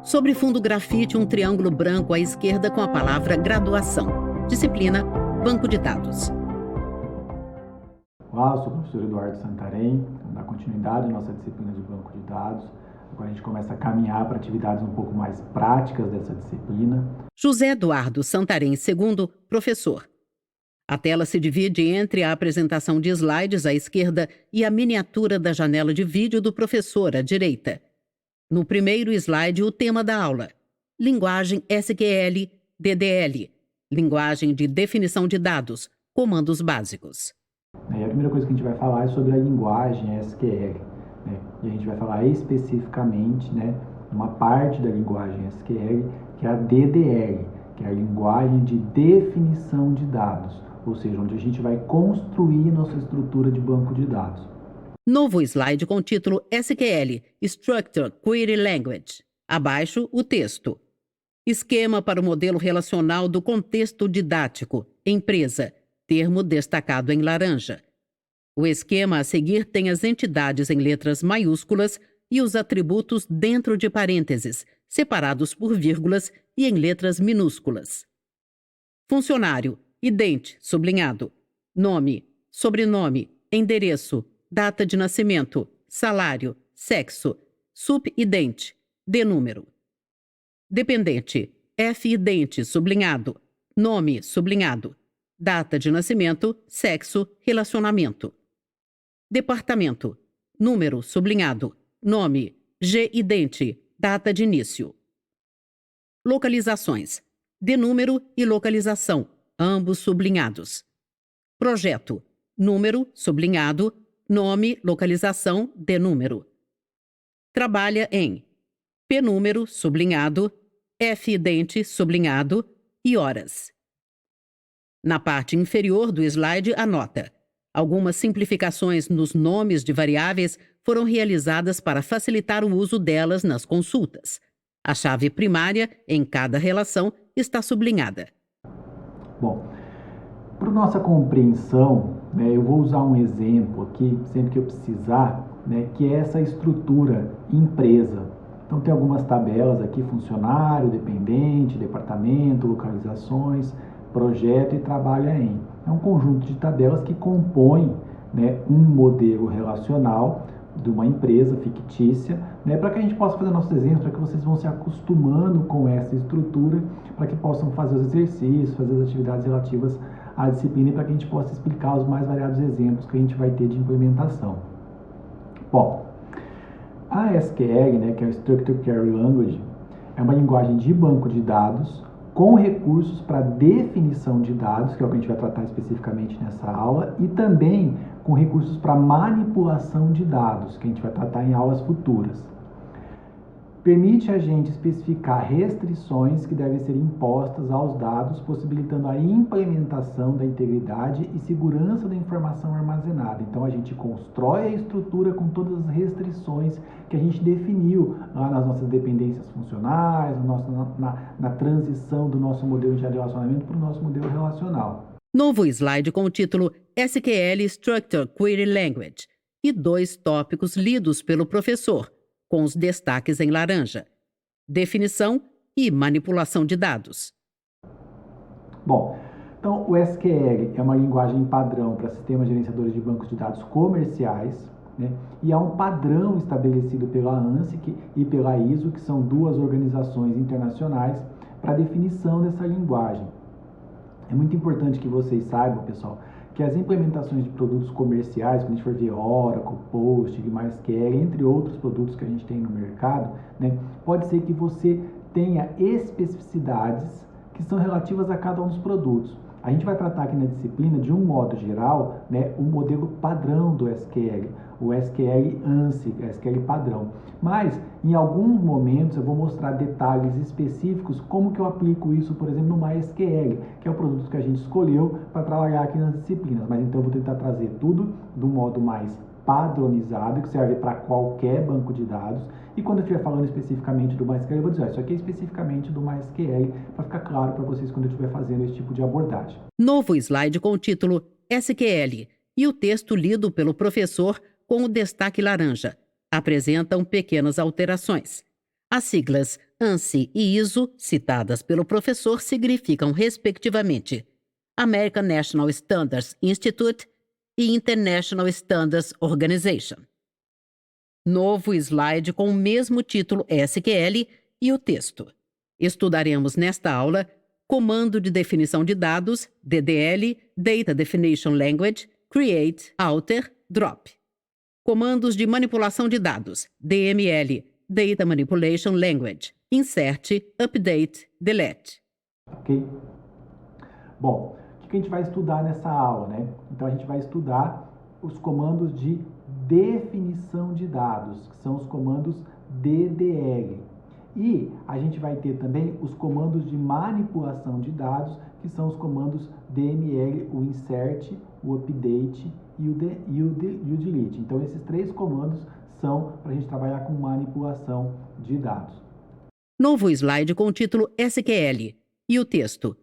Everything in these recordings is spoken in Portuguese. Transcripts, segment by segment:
Sobre fundo grafite, um triângulo branco à esquerda com a palavra graduação. Disciplina, banco de dados. Olá, eu sou o professor Eduardo Santarém. Vamos dar continuidade à nossa disciplina de banco de dados. Agora a gente começa a caminhar para atividades um pouco mais práticas dessa disciplina. José Eduardo Santarém II, professor. A tela se divide entre a apresentação de slides à esquerda e a miniatura da janela de vídeo do professor à direita. No primeiro slide, o tema da aula: linguagem SQL, DDL, linguagem de definição de dados, comandos básicos. E a primeira coisa que a gente vai falar é sobre a linguagem SQL. E a gente vai falar especificamente, uma parte da linguagem SQL, que é a DDL, que é a linguagem de definição de dados, ou seja, onde a gente vai construir nossa estrutura de banco de dados. Novo slide com o título SQL, Structured Query Language. Abaixo, o texto. Esquema para o modelo relacional do contexto didático, empresa, termo destacado em laranja. O esquema a seguir tem as entidades em letras maiúsculas e os atributos dentro de parênteses, separados por vírgulas e em letras minúsculas. Funcionário, idente, sublinhado. Nome, sobrenome, endereço, data de nascimento, salário, sexo, subidente, D-número. Dependente, F-idente, sublinhado, nome, sublinhado, data de nascimento, sexo, relacionamento. Departamento, número, sublinhado, nome, G-idente, data de início. Localizações, D-número e localização, ambos sublinhados. Projeto, número, sublinhado, nome, localização, D-número. Trabalha em P-número, sublinhado, F-idente, sublinhado e horas. Na parte inferior do slide, a nota. Algumas simplificações nos nomes de variáveis foram realizadas para facilitar o uso delas nas consultas. A chave primária, em cada relação, está sublinhada. Bom, para nossa compreensão, eu vou usar um exemplo aqui, sempre que eu precisar, que é essa estrutura empresa. Então tem algumas tabelas aqui: funcionário, dependente, departamento, localizações, projeto e trabalha em. É um conjunto de tabelas que compõem um modelo relacional de uma empresa fictícia, para que a gente possa fazer nossos exemplos, para que vocês vão se acostumando com essa estrutura, para que possam fazer os exercícios, fazer as atividades relativas à disciplina e para que a gente possa explicar os mais variados exemplos que a gente vai ter de implementação. Bom, a SQL, que é o Structured Query Language, é uma linguagem de banco de dados com recursos para definição de dados, que é o que a gente vai tratar especificamente nessa aula, e também com recursos para manipulação de dados, que a gente vai tratar em aulas futuras. Permite a gente especificar restrições que devem ser impostas aos dados, possibilitando a implementação da integridade e segurança da informação armazenada. Então, a gente constrói a estrutura com todas as restrições que a gente definiu lá nas nossas dependências funcionais, na transição do nosso modelo de relacionamento para o nosso modelo relacional. Novo slide com o título SQL Structured Query Language e 2 tópicos lidos pelo professor, com os destaques em laranja: definição e manipulação de dados. Bom, então o SQL é uma linguagem padrão para sistemas gerenciadores de bancos de dados comerciais, e há um padrão estabelecido pela ANSI e pela ISO, que são 2 organizações internacionais, para a definição dessa linguagem. É muito importante que vocês saibam, pessoal, que as implementações de produtos comerciais, quando a gente for ver Oracle, Postgre, MySQL, entre outros produtos que a gente tem no mercado, pode ser que você tenha especificidades que são relativas a cada um dos produtos. A gente vai tratar aqui na disciplina, de um modo geral, o modelo padrão do SQL, o SQL ANSI, SQL padrão. Mas, em alguns momentos, eu vou mostrar detalhes específicos, como que eu aplico isso, por exemplo, no MySQL, que é o produto que a gente escolheu para trabalhar aqui nas disciplinas. Mas então eu vou tentar trazer tudo de um modo mais padronizado, que serve para qualquer banco de dados. E quando eu estiver falando especificamente do MySQL, eu vou dizer: isso aqui é especificamente do MySQL, para ficar claro para vocês quando eu estiver fazendo esse tipo de abordagem. Novo slide com o título SQL e o texto lido pelo professor com o destaque laranja. Apresentam pequenas alterações. As siglas ANSI e ISO, citadas pelo professor, significam, respectivamente, American National Standards Institute e International Standards Organization. Novo slide com o mesmo título SQL e o texto. Estudaremos nesta aula Comando de Definição de Dados, DDL, Data Definition Language, Create, Alter, Drop. Comandos de Manipulação de Dados, DML, Data Manipulation Language, Insert, Update, Delete. Ok? Bom, o que a gente vai estudar nessa aula, né? Então a gente vai estudar os comandos de definição de dados, que são os comandos DDL. E a gente vai ter também os comandos de manipulação de dados, que são os comandos DML, o insert, o update e o delete. Então esses três comandos são para a gente trabalhar com manipulação de dados. Novo slide com o título SQL e o texto.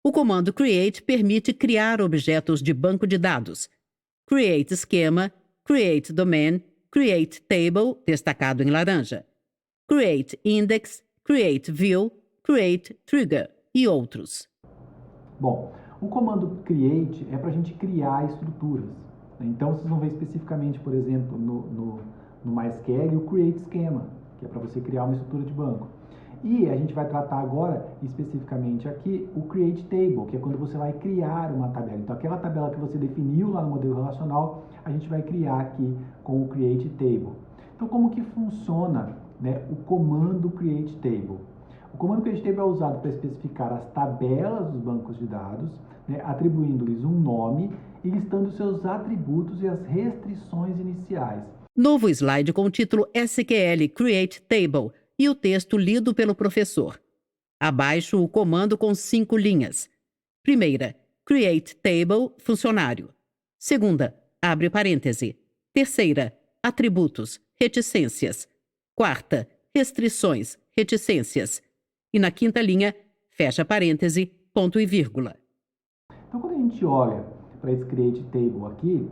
O comando create permite criar objetos de banco de dados. Create Schema, Create Domain, Create Table, destacado em laranja. Create Index, Create View, Create Trigger e outros. Bom, o comando create é para a gente criar estruturas. Então, vocês vão ver especificamente, por exemplo, no MySQL, o Create Schema, que é para você criar uma estrutura de banco. E a gente vai tratar agora, especificamente aqui, o Create Table, que é quando você vai criar uma tabela. Então, aquela tabela que você definiu lá no modelo relacional, a gente vai criar aqui com o Create Table. Então, como que funciona, né, o comando Create Table? O comando Create Table é usado para especificar as tabelas dos bancos de dados, né, atribuindo-lhes um nome e listando seus atributos e as restrições iniciais. Novo slide com o título SQL Create Table e o texto lido pelo professor. Abaixo, o comando com 5 linhas. Primeira, Create Table, funcionário. Segunda, abre parêntese. Terceira, atributos, reticências. Quarta, restrições, reticências. E na quinta linha, fecha parêntese, ponto e vírgula. Então, quando a gente olha para esse Create Table aqui,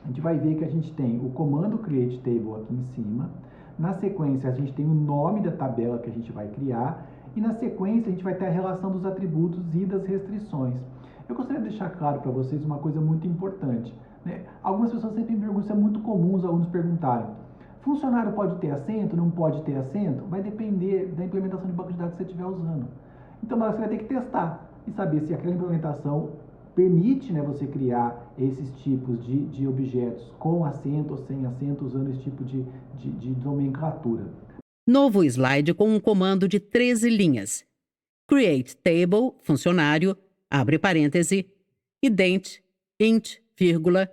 a gente vai ver que a gente tem o comando Create Table aqui em cima. Na sequência, a gente tem o nome da tabela que a gente vai criar. E na sequência, a gente vai ter a relação dos atributos e das restrições. Eu gostaria de deixar claro para vocês uma coisa muito importante, né? Algumas pessoas sempre me perguntam, isso é muito comum os alunos perguntarem. Funcionário pode ter assento, não pode ter assento? Vai depender da implementação de banco de dados que você estiver usando. Então, na hora você vai ter que testar e saber se aquela implementação permite, né, você criar esses tipos de objetos com assento ou sem assento, usando esse tipo de nomenclatura. Novo slide com um comando de 13 linhas. Create Table, funcionário, abre parêntese, ident, int, vírgula,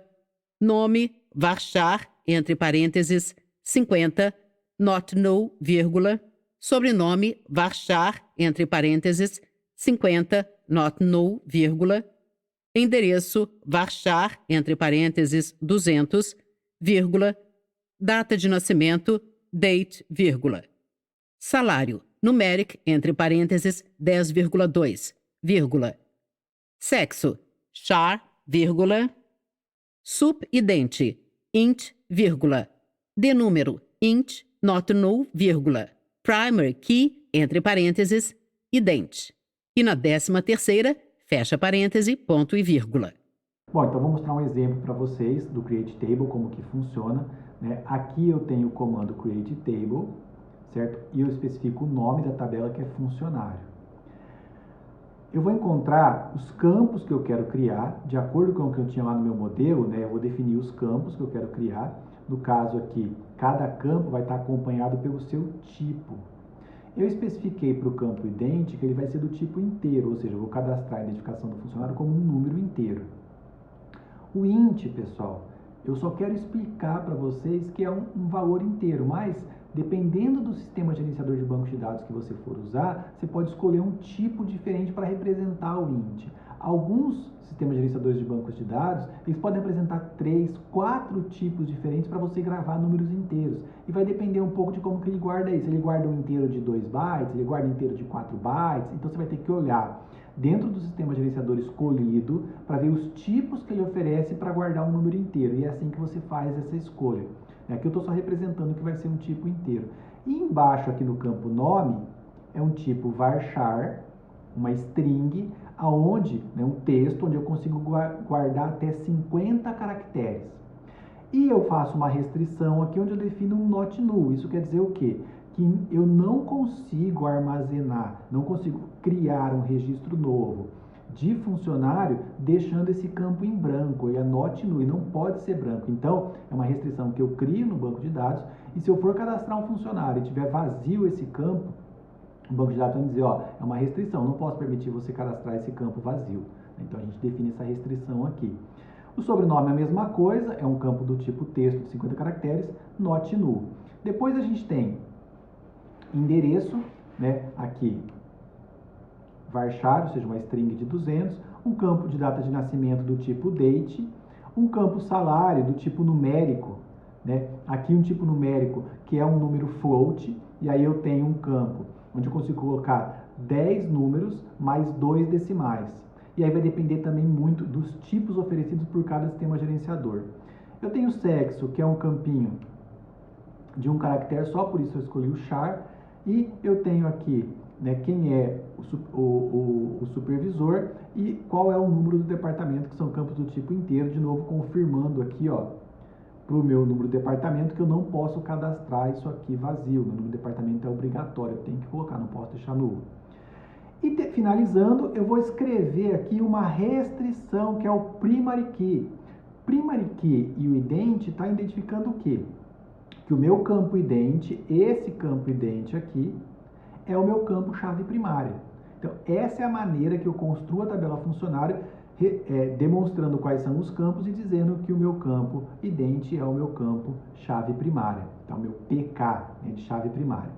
nome, varchar, entre parênteses, 50, not null, vírgula, sobrenome, varchar, entre parênteses, 50, not null, vírgula, endereço, varchar, entre parênteses, 200, vírgula, data de nascimento, date, vírgula. Salário, numeric, entre parênteses, 10,2, vírgula. Sexo, char, vírgula. Subidente, int, vírgula. De número, int, not null, vírgula. Primary key, entre parênteses, ident. E na 13ª, fecha parêntese, ponto e vírgula. Bom, então vou mostrar um exemplo para vocês do Create Table, como que funciona, né? Aqui eu tenho o comando Create Table, certo? E eu especifico o nome da tabela, que é funcionário. Eu vou encontrar os campos que eu quero criar, de acordo com o que eu tinha lá no meu modelo, né? Eu vou definir os campos que eu quero criar. No caso aqui, cada campo vai estar acompanhado pelo seu tipo. Eu especifiquei para o campo ident que ele vai ser do tipo inteiro, ou seja, eu vou cadastrar a identificação do funcionário como um número inteiro. O int, pessoal, eu só quero explicar para vocês que é um valor inteiro, mas dependendo do sistema gerenciador de banco de dados que você for usar, você pode escolher um tipo diferente para representar o int. Alguns sistemas gerenciadores de bancos de dados, eles podem apresentar 3, 4 tipos diferentes para você gravar números inteiros. E vai depender um pouco de como que ele guarda isso. Ele guarda um inteiro de 2 bytes, ele guarda um inteiro de 4 bytes. Então você vai ter que olhar dentro do sistema gerenciador escolhido para ver os tipos que ele oferece para guardar um número inteiro. E é assim que você faz essa escolha. Aqui eu estou só representando que vai ser um tipo inteiro. E embaixo aqui no campo nome, é um tipo varchar, uma string, aonde, né, um texto onde eu consigo guardar até 50 caracteres. E eu faço uma restrição aqui onde eu defino um not null. Isso quer dizer o quê? Que eu não consigo armazenar, não consigo criar um registro novo de funcionário deixando esse campo em branco. E é not null, e não pode ser branco. Então, é uma restrição que eu crio no banco de dados. E se eu for cadastrar um funcionário e tiver vazio esse campo, o banco de dados vai me dizer, ó, é uma restrição, não posso permitir você cadastrar esse campo vazio. Então, a gente define essa restrição aqui. O sobrenome é a mesma coisa, é um campo do tipo texto de 50 caracteres, not null. Depois a gente tem endereço, né, aqui, varchar, ou seja, uma string de 200, um campo de data de nascimento do tipo date, um campo salário do tipo numérico, né, aqui um tipo numérico que é um número float, e aí eu tenho um campo onde eu consigo colocar 10 números mais 2 decimais. E aí vai depender também muito dos tipos oferecidos por cada sistema gerenciador. Eu tenho sexo, que é um campinho de um caractere só, por isso eu escolhi o char. E eu tenho aqui, né, quem é o supervisor e qual é o número do departamento, que são campos do tipo inteiro. De novo, confirmando aqui, ó, para o meu número de departamento, que eu não posso cadastrar isso aqui vazio. Meu número de departamento é obrigatório, eu tenho que colocar, não posso deixar nulo. E finalizando, eu vou escrever aqui uma restrição, que é o primary key. Primary key e o ident está identificando o quê? Que o meu campo ident, esse campo ident aqui, é o meu campo chave primária. Então, essa é a maneira que eu construo a tabela funcionário, demonstrando quais são os campos e dizendo que o meu campo ident é o meu campo chave primária. Então, o meu PK, né, de chave primária.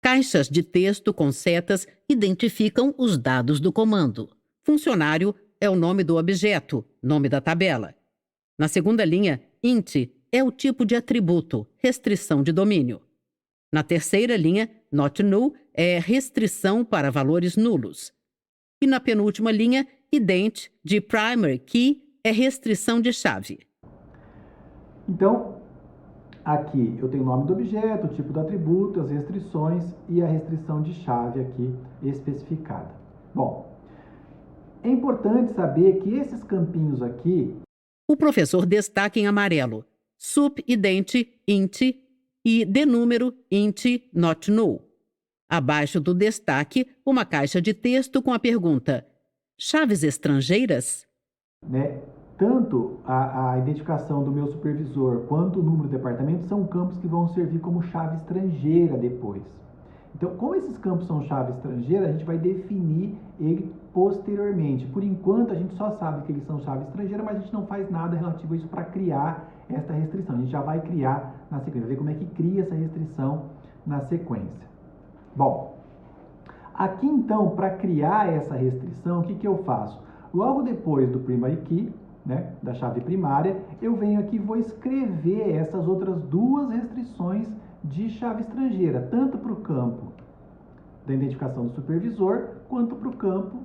Caixas de texto com setas identificam os dados do comando. Funcionário é o nome do objeto, nome da tabela. Na segunda linha, int é o tipo de atributo, restrição de domínio. Na terceira linha, not null é restrição para valores nulos. E na penúltima linha, ident de primary key é restrição de chave. Então, aqui eu tenho o nome do objeto, o tipo do atributo, as restrições e a restrição de chave aqui especificada. Bom, é importante saber que esses campinhos aqui... O professor destaca em amarelo sup ident int e denúmero int not null. Abaixo do destaque, uma caixa de texto com a pergunta: chaves estrangeiras? Né? Tanto a identificação do meu supervisor quanto o número do departamento são campos que vão servir como chave estrangeira depois. Então, como esses campos são chave estrangeira, a gente vai definir ele posteriormente. Por enquanto, a gente só sabe que eles são chave estrangeira, mas a gente não faz nada relativo a isso para criar esta restrição. A gente já vai criar na sequência, ver como é que cria essa restrição na sequência. Bom, aqui então, para criar essa restrição, o que eu faço? Logo depois do primary key, né, da chave primária, eu venho aqui e vou escrever essas outras duas restrições de chave estrangeira, tanto para o campo da identificação do supervisor, quanto para o campo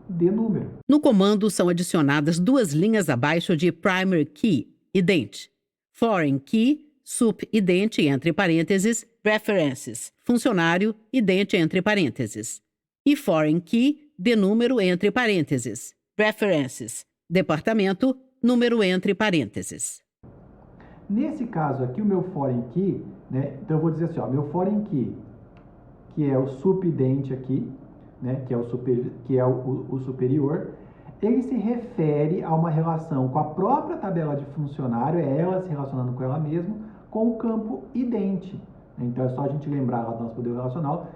de número. No comando são adicionadas duas linhas abaixo de primary key, ident. Foreign key, sup ident entre parênteses, references. Funcionário, ident entre parênteses. E foreign key, de número entre parênteses, references. Departamento, número entre parênteses. Nesse caso aqui, o meu foreign key, né, então eu vou dizer assim, ó, meu foreign key, que é o supident aqui, né, que é o superior, ele se refere a uma relação com a própria tabela de funcionário, é ela se relacionando com ela mesma, com o campo ident. Então é só a gente lembrar lá do nosso modelo relacional,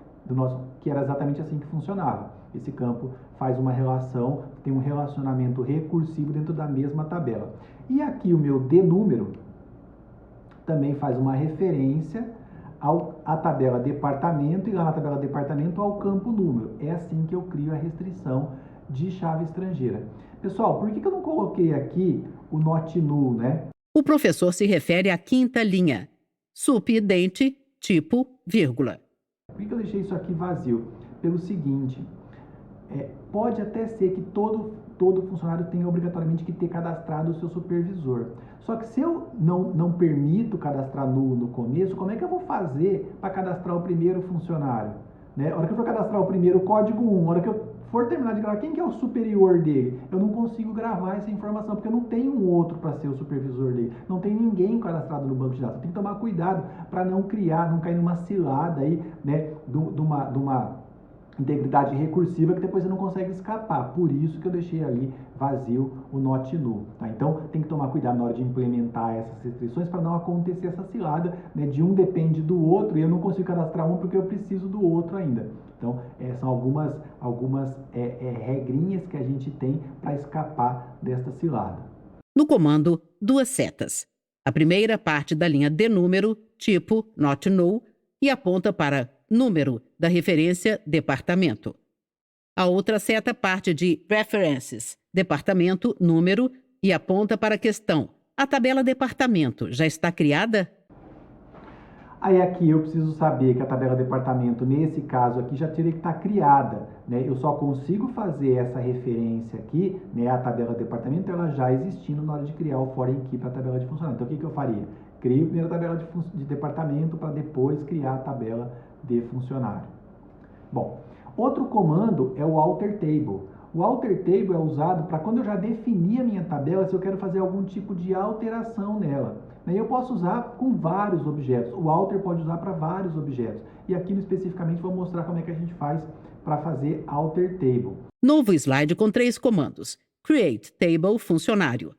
que era exatamente assim que funcionava. Esse campo faz uma relação, tem um relacionamento recursivo dentro da mesma tabela. E aqui o meu denúmero também faz uma referência à tabela departamento, e lá na tabela departamento ao campo número. É assim que eu crio a restrição de chave estrangeira. Pessoal, por que eu não coloquei aqui o not null, né? O professor se refere à quinta linha. Sup ident, tipo, vírgula. Por que eu deixei isso aqui vazio? Pelo seguinte, pode até ser que todo todo funcionário tem obrigatoriamente que ter cadastrado o seu supervisor. Só que se eu não permito cadastrar nulo no começo, como é que eu vou fazer para cadastrar o primeiro funcionário? Né? A hora que eu for cadastrar o primeiro, código 1, a hora que eu for terminar de gravar, quem que é o superior dele? Eu não consigo gravar essa informação, porque eu não tenho um outro para ser o supervisor dele. Não tem ninguém cadastrado no banco de dados. Tem que tomar cuidado para não criar, não cair numa cilada aí, né, de uma integridade recursiva que depois você não consegue escapar. Por isso que eu deixei ali vazio o not null. Tá? Então tem que tomar cuidado na hora de implementar essas restrições para não acontecer essa cilada, né, de um depende do outro e eu não consigo cadastrar um porque eu preciso do outro ainda. Então são algumas regrinhas que a gente tem para escapar desta cilada. No comando, duas setas. A primeira parte da linha de número, tipo not null, e aponta para número da referência departamento. A outra seta parte de references, departamento, número, e aponta para a questão. A tabela departamento já está criada? Aí aqui eu preciso saber que a tabela departamento, nesse caso aqui, já teria que estar criada, né? Eu só consigo fazer essa referência aqui, né, a tabela departamento, ela já existindo na hora de criar o foreign key para a tabela de funcionário. Então o que eu faria? Crio primeiro a tabela de departamento para depois criar a tabela de funcionário. Bom, outro comando é o alter table. O alter table é usado para quando eu já defini a minha tabela, se eu quero fazer algum tipo de alteração nela. E eu posso usar com vários objetos. O alter pode usar para vários objetos. E aqui especificamente vou mostrar como é que a gente faz para fazer alter table. Novo slide com 3 comandos. Create table funcionário.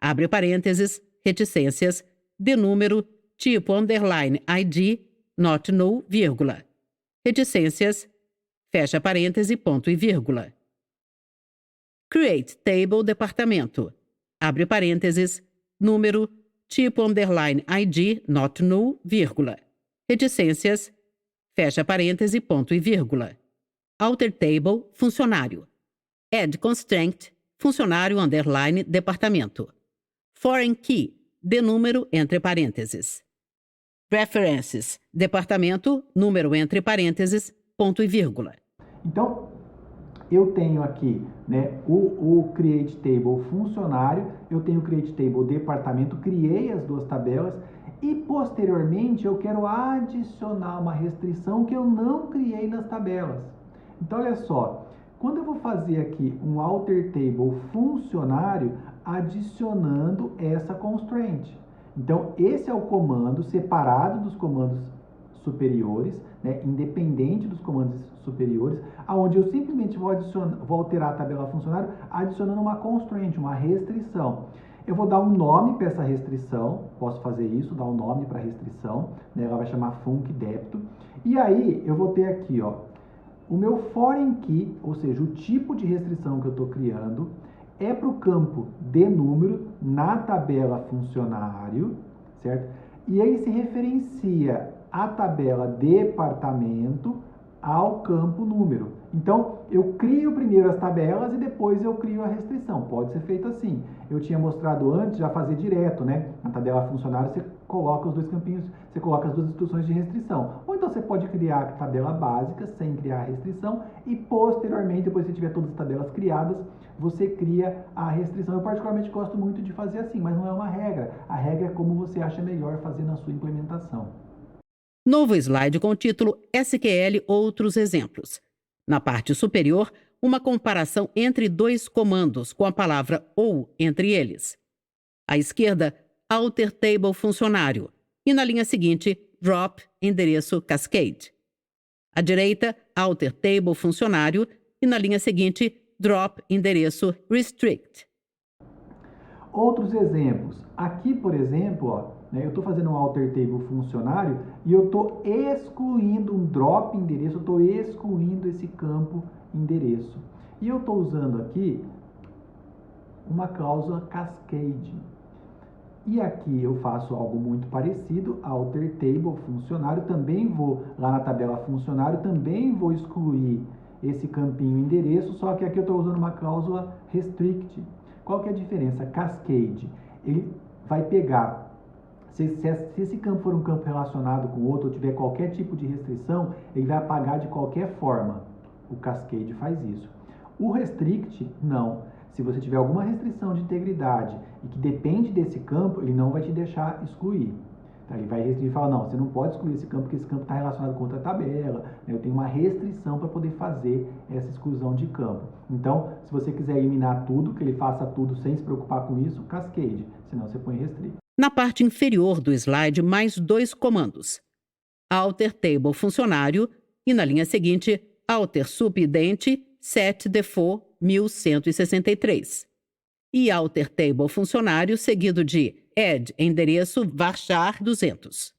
Abre parênteses, reticências, de número, tipo underline ID, not null, vírgula. Reticências, fecha parêntese, ponto e vírgula. Create table departamento. Abre parênteses, número, tipo underline ID, not null, vírgula. Reticências, fecha parêntese, ponto e vírgula. Alter table funcionário. Add constraint, funcionário underline departamento. Foreign key, de número entre parênteses. References, departamento, número entre parênteses, ponto e vírgula. Então, eu tenho aqui, né, o create table funcionário, eu tenho o create table departamento, criei as duas tabelas e posteriormente eu quero adicionar uma restrição que eu não criei nas tabelas. Então, olha só, quando eu vou fazer aqui um alter table funcionário, adicionando essa constraint. Então, esse é o comando separado dos comandos superiores, né, independente dos comandos superiores, aonde eu simplesmente vou alterar a tabela funcionário adicionando uma constraint, uma restrição. Eu vou dar um nome para essa restrição, posso fazer isso, dar um nome para a restrição, né, ela vai chamar funcDebito, e aí eu vou ter aqui, ó, o meu foreign key, ou seja, o tipo de restrição que eu estou criando, é para o campo de número na tabela funcionário, certo? E aí se referencia a tabela departamento ao campo número. Então, eu crio primeiro as tabelas e depois eu crio a restrição. Pode ser feito assim. Eu tinha mostrado antes, já fazer direto, né? Na tabela funcionário, você coloca os dois campinhos, você coloca as duas instruções de restrição. Ou então você pode criar a tabela básica sem criar a restrição e posteriormente, depois que você tiver todas as tabelas criadas, você cria a restrição. Eu particularmente gosto muito de fazer assim, mas não é uma regra. A regra é como você acha melhor fazer na sua implementação. Novo slide com o título SQL Outros Exemplos. Na parte superior, uma comparação entre 2 comandos com a palavra ou entre eles. À esquerda, Alter Table funcionário. E na linha seguinte, Drop endereço Cascade. À direita, Alter Table funcionário. E na linha seguinte, Drop endereço Restrict. Outros exemplos. Aqui, por exemplo, ó, né, eu estou fazendo um alter table funcionário e eu estou excluindo um drop endereço, eu estou excluindo esse campo endereço. E eu estou usando aqui uma cláusula cascade. E aqui eu faço algo muito parecido, alter table funcionário, também vou lá na tabela funcionário, também vou excluir esse campinho endereço, só que aqui eu estou usando uma cláusula restrict. Qual que é a diferença? Cascade, ele vai pegar, se esse campo for um campo relacionado com outro, ou tiver qualquer tipo de restrição, ele vai apagar de qualquer forma. O Cascade faz isso. O Restrict, não. Se você tiver alguma restrição de integridade e que depende desse campo, ele não vai te deixar excluir. Tá? Ele vai restringir e falar, não, você não pode excluir esse campo porque esse campo está relacionado com outra tabela, né? Eu tenho uma restrição para poder fazer essa exclusão de campo. Então, se você quiser eliminar tudo, que ele faça tudo sem se preocupar com isso, cascade, senão você põe restrict. Na parte inferior do slide, mais 2 comandos. Alter Table Funcionário e, na linha seguinte, Alter Subidente Set Default 1163. E Alter Table Funcionário seguido de Add Endereço Varchar 200.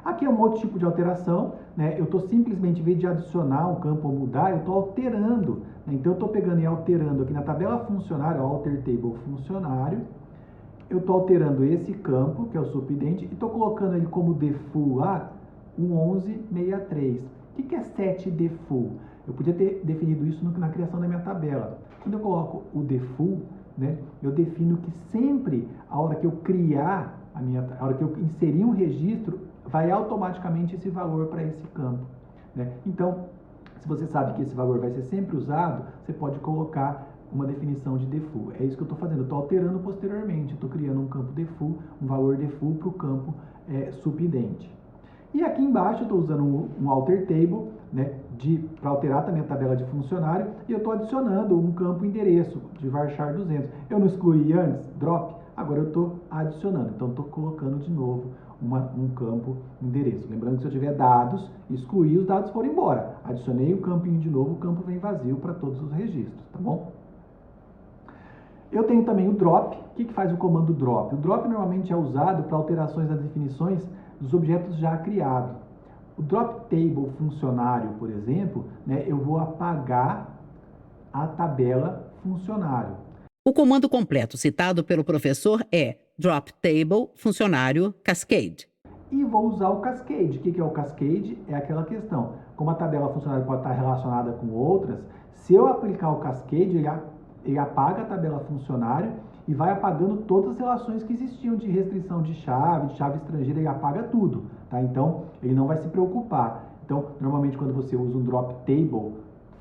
Aqui é um outro tipo de alteração, né? Eu estou simplesmente, em vez de adicionar um campo ou mudar, eu estou alterando. Né? Então, eu estou pegando e alterando aqui na tabela funcionário, Alter Table Funcionário. Eu estou alterando esse campo, que é o subidente, e estou colocando ele como default lá, um 1163. O que é set default? Eu podia ter definido isso na criação da minha tabela. Quando eu coloco o default, né, eu defino que sempre, a hora que eu criar, a hora que eu inserir um registro, vai automaticamente esse valor para esse campo. Né? Então, se você sabe que esse valor vai ser sempre usado, você pode colocar uma definição de default. É isso que eu estou fazendo, eu estou alterando posteriormente, estou criando um campo default, um valor default para o campo subidente. E aqui embaixo eu estou usando um alter table, né, para alterar também a tabela de funcionário, e eu estou adicionando um campo endereço de varchar 200. Eu não excluí antes, drop, agora eu estou adicionando, então estou colocando de novo um campo endereço. Lembrando que se eu tiver dados, excluí, os dados foram embora. Adicionei um campinho de novo, o campo vem vazio para todos os registros, tá bom? Eu tenho também o drop. O que faz o comando drop? O drop normalmente é usado para alterações das definições dos objetos já criados. O drop table funcionário, por exemplo, né, eu vou apagar a tabela funcionário. O comando completo citado pelo professor é drop table funcionário cascade. E vou usar o cascade. O que é o cascade? É aquela questão. Como a tabela funcionário pode estar relacionada com outras, se eu aplicar o cascade, ele apaga a tabela funcionário e vai apagando todas as relações que existiam de restrição de chave estrangeira, ele apaga tudo, tá? Então, ele não vai se preocupar. Então, normalmente quando você usa um drop table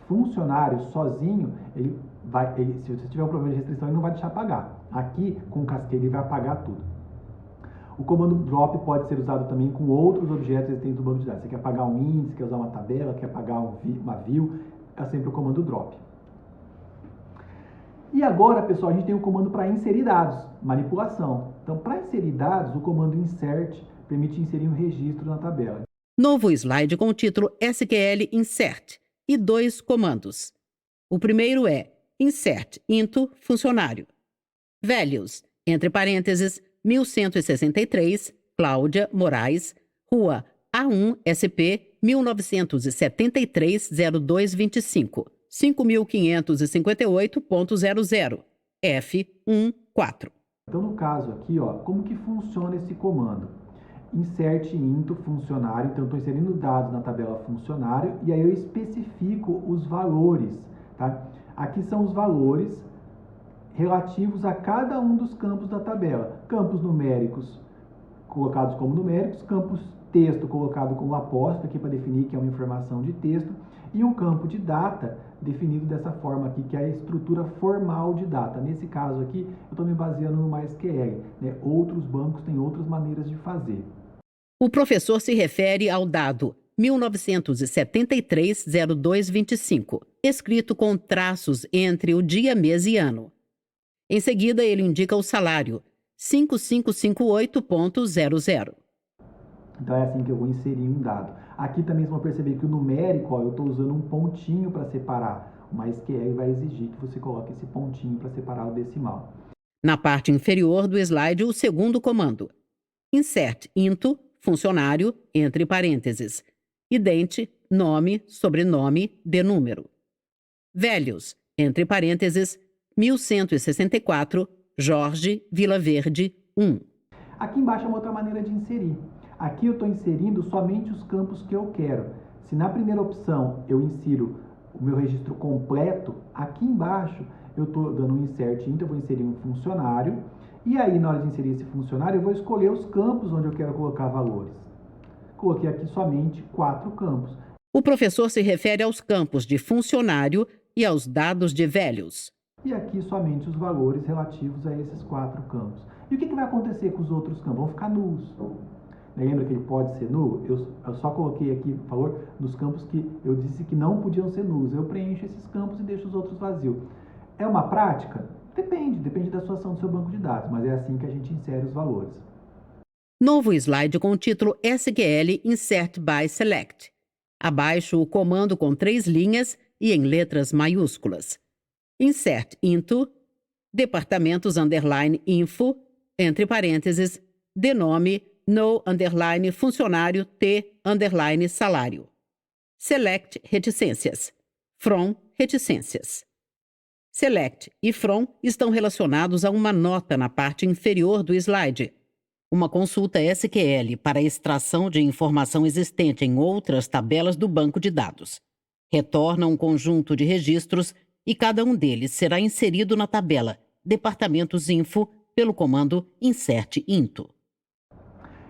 funcionário sozinho, se você tiver um problema de restrição, ele não vai deixar apagar. Aqui, com o cascade, ele vai apagar tudo. O comando drop pode ser usado também com outros objetos existentes do banco de dados. Você quer apagar um índice, quer usar uma tabela, quer apagar uma view, é sempre o comando drop. E agora, pessoal, a gente tem o comando para inserir dados, manipulação. Então, para inserir dados, o comando insert permite inserir um registro na tabela. Novo slide com o título SQL Insert e 2 comandos. O primeiro é insert into funcionário. Values, entre parênteses, 1163, Cláudia Moraes, Rua A1 SP 1973-0225. 5558.00 F14. Então, no caso aqui, ó, como que funciona esse comando? Insert into funcionário, então eu estou inserindo dados na tabela funcionário e aí eu especifico os valores, tá? Aqui são os valores relativos a cada um dos campos da tabela. Campos numéricos colocados como numéricos, campos texto colocado como apóstrofo aqui para definir que é uma informação de texto e um campo de data definido dessa forma aqui, que é a estrutura formal de data. Nesse caso aqui, eu estou me baseando no MySQL, né? Outros bancos têm outras maneiras de fazer. O professor se refere ao dado 1973-0225, escrito com traços entre o dia, mês e ano. Em seguida, ele indica o salário, 5558.00. Então é assim que eu vou inserir um dado. Aqui também vocês vão perceber que o numérico, ó, eu estou usando um pontinho para separar. O MySQL vai exigir que você coloque esse pontinho para separar o decimal. Na parte inferior do slide, o segundo comando. Insert into funcionário, entre parênteses. Idente, nome, sobrenome, de número. Values, entre parênteses, 1164, Jorge, Vila Verde, 1. Aqui embaixo é uma outra maneira de inserir. Aqui eu estou inserindo somente os campos que eu quero. Se na primeira opção eu insiro o meu registro completo, aqui embaixo eu estou dando um insert into, eu vou inserir um funcionário, e aí na hora de inserir esse funcionário eu vou escolher os campos onde eu quero colocar valores. Coloquei aqui somente 4 campos. O professor se refere aos campos de funcionário e aos dados de values. e aqui somente os valores relativos a esses 4 campos. E o que vai acontecer com os outros campos? Vão ficar nus. Lembra que ele pode ser nulo? Eu só coloquei aqui, por favor, nos campos que eu disse que não podiam ser nus. Eu preencho esses campos e deixo os outros vazios. É uma prática? Depende da situação do seu banco de dados, mas é assim que a gente insere os valores. Novo slide com o título SQL Insert by Select. Abaixo, o comando com 3 linhas e em letras maiúsculas. Insert into, departamentos underline info, entre parênteses, denome, no underline funcionário T underline salário. Select reticências. From reticências. Select e from estão relacionados a uma nota na parte inferior do slide. Uma consulta SQL para extração de informação existente em outras tabelas do banco de dados. Retorna um conjunto de registros e cada um deles será inserido na tabela Departamentos Info pelo comando insert into.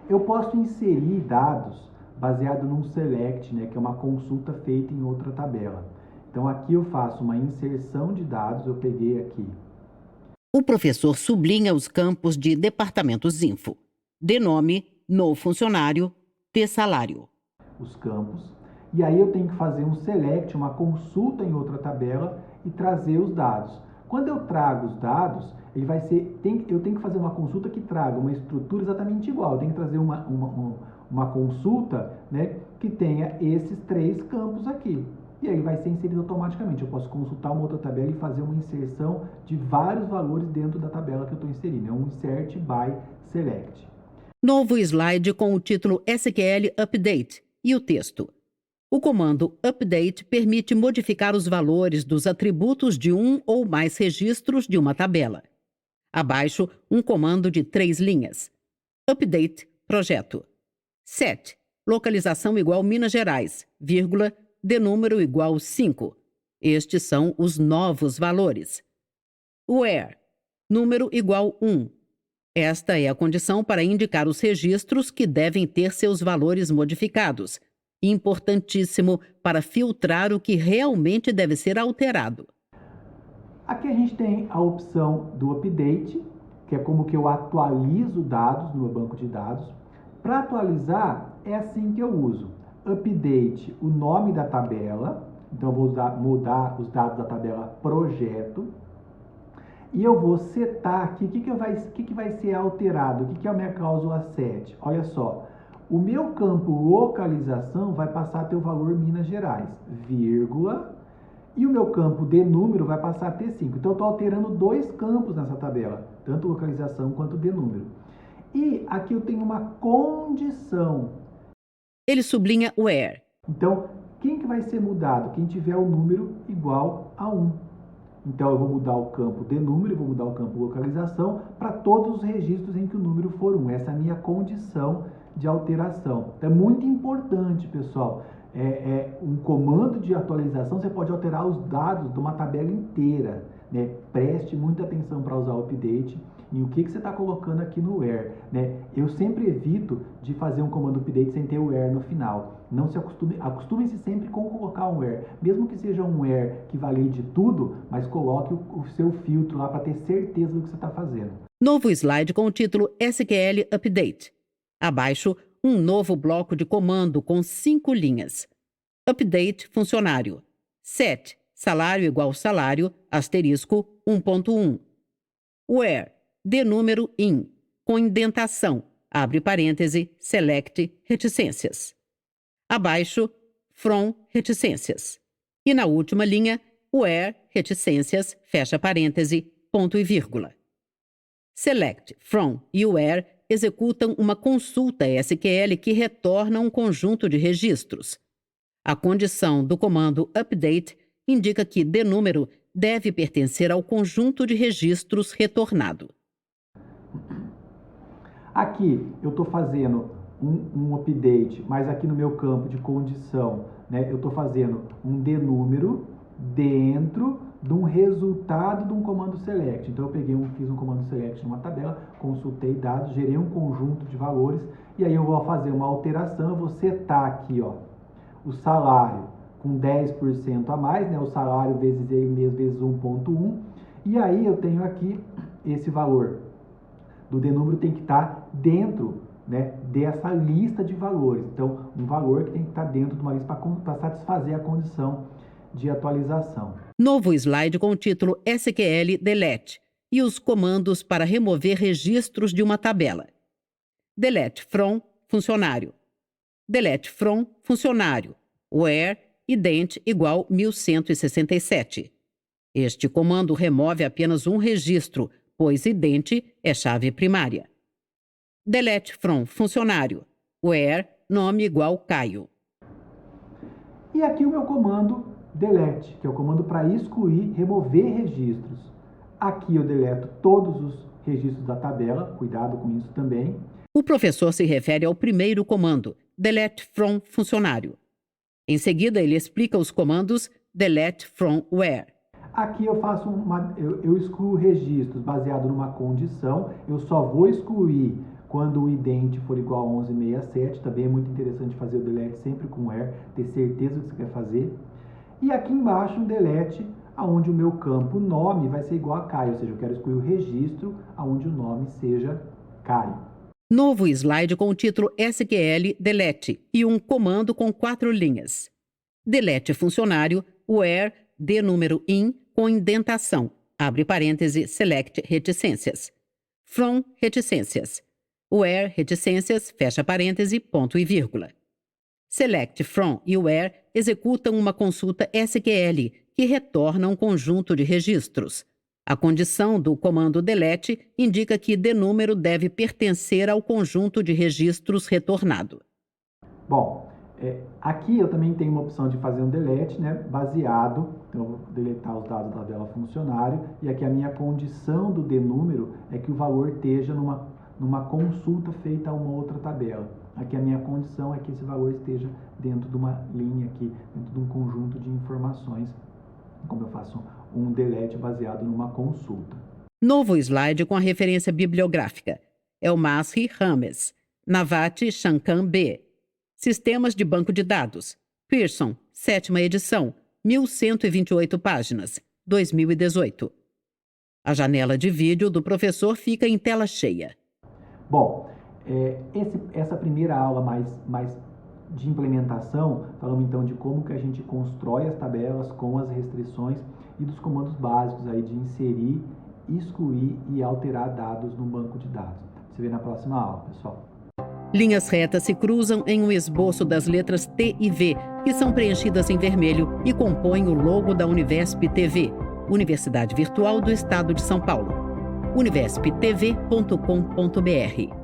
Eu posso inserir dados baseado num select, que é uma consulta feita em outra tabela. Então aqui eu faço uma inserção de dados, eu peguei aqui. O professor sublinha os campos de Departamentos Info. Denome, no funcionário, T salário. Os campos. E aí eu tenho que fazer um select, uma consulta em outra tabela e trazer os dados. Quando eu trago os dados, eu tenho que fazer uma consulta que traga uma estrutura exatamente igual. Eu tenho que trazer uma consulta, que tenha esses 3 campos aqui. E aí vai ser inserido automaticamente. Eu posso consultar uma outra tabela e fazer uma inserção de vários valores dentro da tabela que eu estou inserindo. É um insert by select. Novo slide com o título SQL Update e o texto. O comando Update permite modificar os valores dos atributos de um ou mais registros de uma tabela. Abaixo, um comando de 3 linhas. Update projeto. Set, localização igual Minas Gerais, vírgula, de número igual 5. Estes são os novos valores. Where, número igual 1. Esta é a condição para indicar os registros que devem ter seus valores modificados. Importantíssimo para filtrar o que realmente deve ser alterado. Aqui a gente tem a opção do update, que é como que eu atualizo dados no meu banco de dados. Para atualizar, é assim que eu uso. Update, o nome da tabela. Então eu vou mudar os dados da tabela projeto. E eu vou setar aqui o que vai ser alterado, o que é a minha cláusula 7. Olha só, o meu campo localização vai passar a ter o valor Minas Gerais, vírgula, e o meu campo de número vai passar a ter 5. Então eu estou alterando 2 campos nessa tabela, tanto localização quanto de número. E aqui eu tenho uma condição. Ele sublinha where. Então, quem que vai ser mudado? Quem tiver o número igual a 1. Então, eu vou mudar o campo de número, vou mudar o campo localização para todos os registros em que o número for 1. Essa é a minha condição de alteração. Então, é muito importante, pessoal. Um comando de atualização, você pode alterar os dados de uma tabela inteira. Preste muita atenção para usar o update e o que você está colocando aqui no where. Eu sempre evito de fazer um comando update sem ter o where no final. Não se acostume-se sempre com colocar um where. Mesmo que seja um where que valide tudo, mas coloque o seu filtro lá para ter certeza do que você está fazendo. Novo slide com o título SQL Update. Abaixo, um novo bloco de comando com 5 linhas. Update funcionário. Set, salário igual salário, asterisco 1.1. Where, de número in, com indentação, abre parêntese, select, reticências. Abaixo, from, reticências. E na última linha, where, reticências, fecha parêntese, ponto e vírgula. Select, from e where executam uma consulta SQL que retorna um conjunto de registros. A condição do comando update indica que de número deve pertencer ao conjunto de registros retornado. Aqui eu estou fazendo um update, mas aqui no meu campo de condição, eu estou fazendo um de número dentro de um resultado de um comando select. Então eu fiz um comando select numa tabela, consultei dados, gerei um conjunto de valores e aí eu vou fazer uma alteração, eu vou setar aqui, o salário com 10% a mais, o salário vezes ele mesmo vezes 1.1, E aí eu tenho aqui esse valor do denúmero tem que estar dentro, né, dessa lista de valores. Então, um valor que tem que estar dentro de uma lista para satisfazer a condição de atualização. Novo slide com o título SQL Delete e os comandos para remover registros de uma tabela. Delete from funcionário. Delete from funcionário. Where ident igual 1167. Este comando remove apenas um registro, pois ident é chave primária. Delete from funcionário. Where nome igual Caio. E aqui o meu comando delete, que é o comando para excluir, remover registros. Aqui eu deleto todos os registros da tabela, cuidado com isso também. O professor se refere ao primeiro comando, delete from funcionário. Em seguida, ele explica os comandos delete from where. Aqui eu faço eu excluo registros baseado numa condição, eu só vou excluir quando o ident for igual a 1167, também é muito interessante fazer o delete sempre com where, ter certeza do que você quer fazer. E aqui embaixo um delete, onde o meu campo nome vai ser igual a Caio, ou seja, eu quero excluir o registro onde o nome seja Caio. Novo slide com o título SQL Delete e um comando com 4 linhas. Delete funcionário, where, de número in, com indentação, abre parêntese, select reticências. From reticências. Where reticências, fecha parêntese, ponto e vírgula. Select from e where executam uma consulta SQL, que retorna um conjunto de registros. A condição do comando delete indica que de número deve pertencer ao conjunto de registros retornado. Bom, aqui eu também tenho uma opção de fazer um delete, né, baseado, então eu vou deletar os dados da tabela funcionário, e aqui a minha condição do de número é que o valor esteja numa consulta feita a uma outra tabela. Aqui a minha condição é que esse valor esteja dentro de uma linha aqui, dentro de um conjunto de informações, como eu faço um delete baseado numa consulta. Novo slide com a referência bibliográfica. É o Masri Rames, Navati Shankar B. Sistemas de banco de dados. Pearson, 7ª edição, 1128 páginas, 2018. A janela de vídeo do professor fica em tela cheia. Bom, essa primeira aula mais de implementação, falamos então de como que a gente constrói as tabelas com as restrições e dos comandos básicos aí de inserir, excluir e alterar dados no banco de dados. Você vê na próxima aula, pessoal. Linhas retas se cruzam em um esboço das letras T e V, que são preenchidas em vermelho e compõem o logo da Univesp TV, Universidade Virtual do Estado de São Paulo. univesptv.com.br